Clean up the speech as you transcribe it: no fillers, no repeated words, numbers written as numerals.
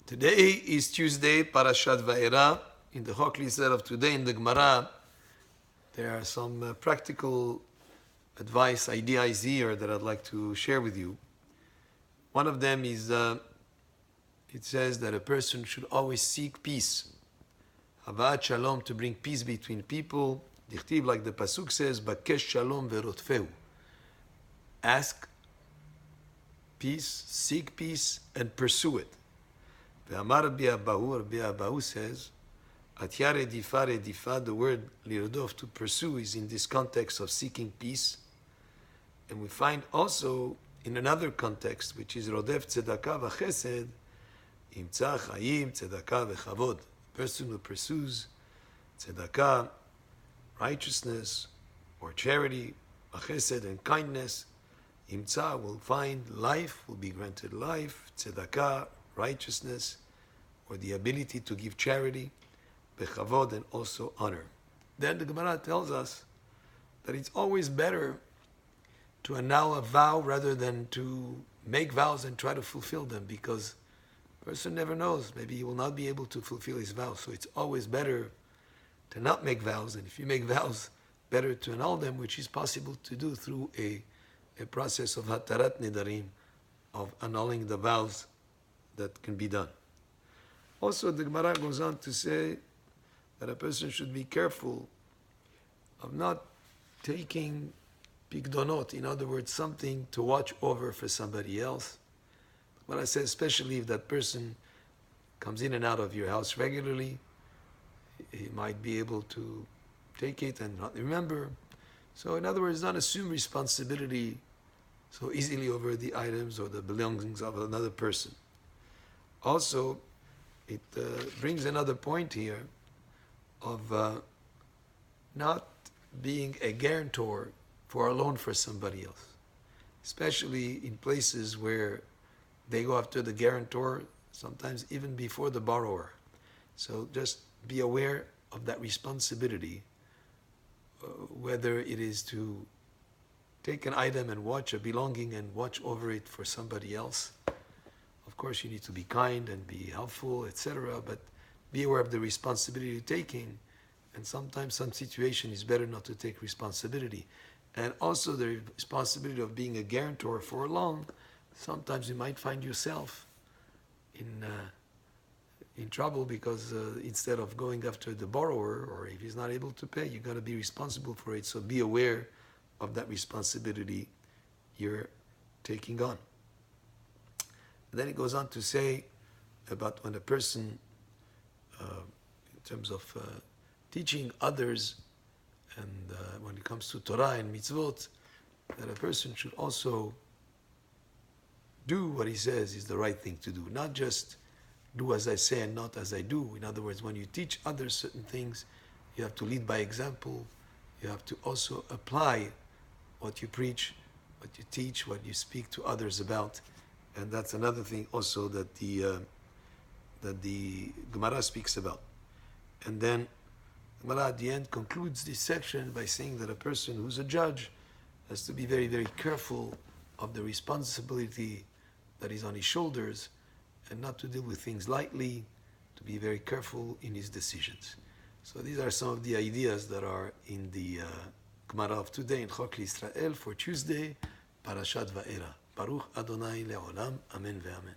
Today is Tuesday, Parashat Vaera. In the Chokli set of today in the Gemarah, there are some practical advice, ideas here that I'd like to share with you. One of them is, it says that a person should always seek peace. Havat shalom, to bring peace between people. Dichtib, like the Pasuk says, Bakesh shalom verotfeu. Ask peace, seek peace, and pursue it. Ve'amar Rabbi Abahu says, Atya redifa, the word lirdov, to pursue, is in this context of seeking peace. And we find also in another context, which is rodef tzedakah v'chesed, imtza chayim tzedakah v'chavod. A person who pursues tzedakah, righteousness, or charity, v'chesed, and kindness, imtza, will find life, will be granted life, tzedakah, righteousness, or the ability to give charity, bechavod, and also honor. Then the Gemarah tells us that it's always better to annul a vow rather than to make vows and try to fulfill them, because a person never knows. Maybe he will not be able to fulfill his vows. So it's always better to not make vows, and if you make vows, better to annul them, which is possible to do through a process of hatarat nedarim, of annulling the vows that can be done. Also, the Gemarah goes on to say that a person should be careful of not taking pigdonot, in other words, something to watch over for somebody else. But I say, especially if that person comes in and out of your house regularly, he might be able to take it and not remember. So in other words, not assume responsibility so easily over the items or the belongings of another person. Also, it brings another point here of not being a guarantor for a loan for somebody else, especially in places where they go after the guarantor, sometimes even before the borrower. So just be aware of that responsibility, whether it is to take an item and watch a belonging and watch over it for somebody else. Of course, you need to be kind and be helpful, etc., but be aware of the responsibility you're taking. And sometimes some situation is better not to take responsibility. And also the responsibility of being a guarantor for a loan. Sometimes you might find yourself in trouble because instead of going after the borrower, or if he's not able to pay, you're going to be responsible for it. So be aware of that responsibility you're taking on. And then it goes on to say about when a person, in terms of teaching others, and when it comes to Torah and mitzvot, that a person should also do what he says is the right thing to do. Not just do as I say and not as I do. In other words, when you teach others certain things, you have to lead by example. You have to also apply what you preach, what you teach, what you speak to others about. And that's another thing also that the Gemarah speaks about. And then Gemarah at the end concludes this section by saying that a person who's a judge has to be very, very careful of the responsibility that is on his shoulders and not to deal with things lightly, to be very careful in his decisions. So these are some of the ideas that are in the Gemarah of today in Chok Israel for Tuesday, Parashat Vaera. Baruch Adonai Le'olam. Amen ve'amen.